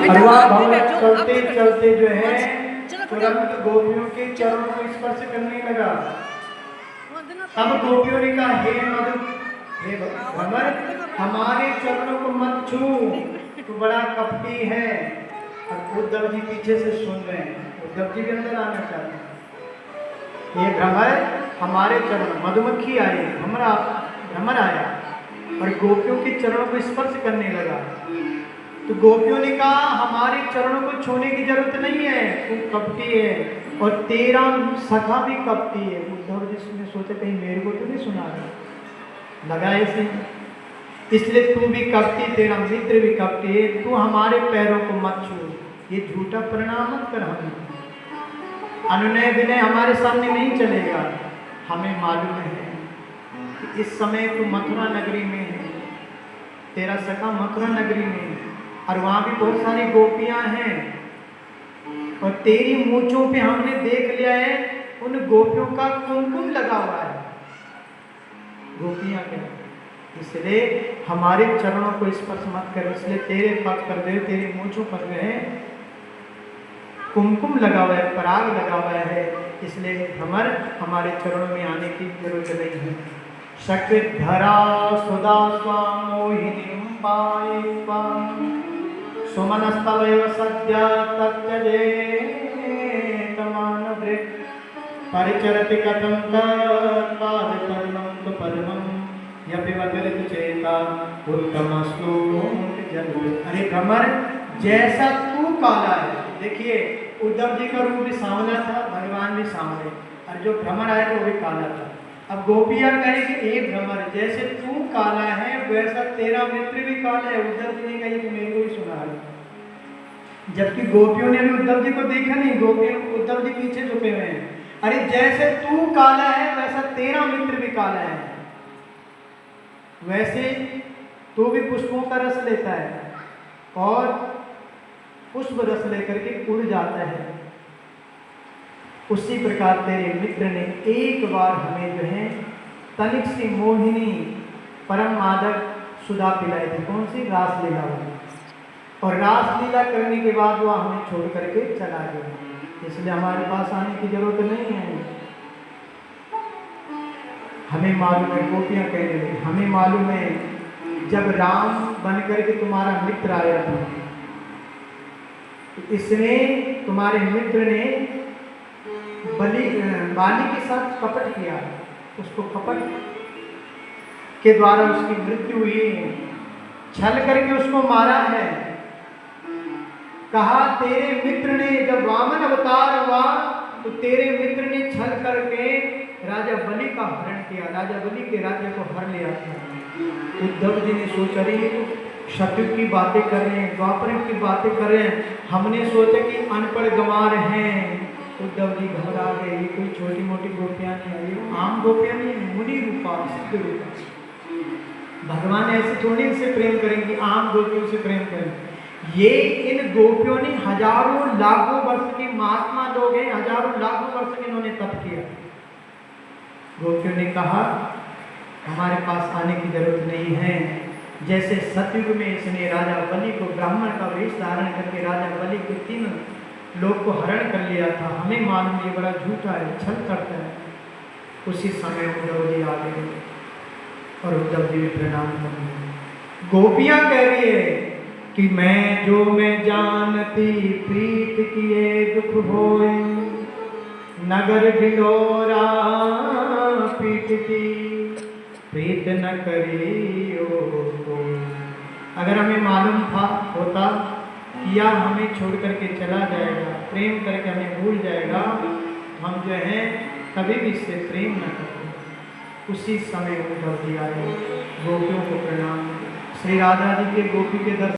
चलते चलते जो है तुरंत गोपियों के चरणों को स्पर्श करने लगा। तब गोपियों ने कहा, हे भ्रमर, हमारे चरणों को मत छू, तू बड़ा कपटी है। और उद्धव जी पीछे से सुन रहे हैं, उद्धव जी भी अंदर आना चाहते हैं। ये भ्रमर हमारे चरण, मधुमक्खी आई, भ्रमर आया और गोपियों के चरणों को स्पर्श करने लगा। तो गोपियों ने कहा, हमारे चरणों को छूने की जरूरत नहीं है, तू कपटी है और तेरा सखा भी कपटी है। उद्धव जी ने सोचा कहीं मेरे को तो नहीं सुना रहा, लगा ऐसे, इसलिए तू भी कपटी, तेरा मित्र भी कपटी है, तू हमारे पैरों को मत छू, ये झूठा परिणाम मत कर। हमें अनुनय विनय हमारे सामने नहीं चलेगा। हमें मालूम है कि इस समय तू मथुरा नगरी में है, तेरा सखा मथुरा नगरी में है और वहां भी बहुत सारी गोपियां हैं और तेरी मूंछों पे हमने देख लिया है उन गोपियों का कुमकुम लगा हुआ है। गोपियां क्या, इसलिए हमारे चरणों को स्पर्श मत कर, इसलिए तेरे पग पर दे, तेरी मूंछों पर जो है कुमकुम लगा हुआ है, पराग लगा हुआ है, इसलिए भ्रमर हमारे चरणों में आने की जरूरत नहीं है। शक्धरा सुधा स्वामोहिनीं पायित्वा सुमनस्तवैव सद्य तत्यजेतमानभृत् परिचरति कथं तत्पादपद्मं तु परमं यपि वदति चेता उत्तमस्तु जन्म। अरे भ्रमर, जैसा तू काला है, देखिए उद्धव जी का रूप भी सांवला था, भगवान भी सांवले, और जो भ्रमर आया तो वो भी काला था। अब गोपियां कहे कि ए भ्रमर, जैसे तू काला है वैसा तेरा मित्र भी काला है। उद्धव जी ने कही कि मेरे को ही सुना है, जबकि गोपियों ने भी उद्धव जी को देखा नहीं, गोपियों उद्धव जी पीछे झुके हुए हैं। अरे जैसे तू काला है वैसा तेरा मित्र भी काला है, वैसे तू भी पुष्पों का रस लेता है और पुष्प रस लेकर के उड़ जाता है। उसी प्रकार तेरे मित्र ने एक बार हमें जो है तनिक सी मोहिनी परम मादक सुधा पिलाई थी, कौन सी, रासलीला हुई, और रासलीला करने के बाद वह हमें छोड़ करके चला गया, इसलिए हमारे पास आने की जरूरत नहीं है। हमें मालूम है, गोपियां कह रही थी, हमें मालूम है जब राम बन करके तुम्हारा मित्र आया था, तो इसने, तुम्हारे मित्र ने बाली के साथ कपट किया, उसको कपट के द्वारा उसकी मृत्यु हुई, छल करके उसको मारा है। कहा तेरे मित्र ने, जब वामन अवतार हुआ तो तेरे मित्र ने छल करके राजा बलि का हरण किया, राजा बलि के राज्य को हर लिया था। उद्धव जी ने सोचा, रही सतयुग की बातें कर रहे हैं, द्वापर की बातें कर रहे हैं, हमने सोचा कि अनपढ़ गंवार हैं। उद्धव जी घबरा गए, ये कोई छोटी मोटी गोपियां नहीं है, ये आम गोपियां नहीं है, मुनि रूपा, सिद्ध रूपा। भगवान ऐसे थोड़ी से प्रेम करेंगे, आम गोपियों से प्रेम करेंगे। ये इन गोपियों ने हजारों लाखों वर्ष के महात्मा लोग हैं, हजारों लाखों वर्ष के इन्होंने तप किया। गोपियों ने कहा हमारे पास आने की जरूरत नहीं है। जैसे सतयुग में इसने राजा बलि को ब्राह्मण का वेश धारण करके राजा बलि के 3 लोग को हरण कर लिया था, हमें मालूम ये बड़ा झूठा है, छल करता है। उसी समय उद्धव जी आ गए और उद्धव जी भी प्रणाम कर दिए। गोपियां कह रही है कि मैं जानती प्रीत किए दुख होए, नगर बिलोरा पीटती प्रीत न करियो। अगर हमें मालूम होता कि यह हमें छोड़ करके चला जाएगा, प्रेम करके हमें भूल जाएगा, हम जो है कभी भी इससे प्रेम न करते। उसी समय उद्धव जी आए, गोपियों को प्रणाम। श्री राधा जी के गोपी के दर्शन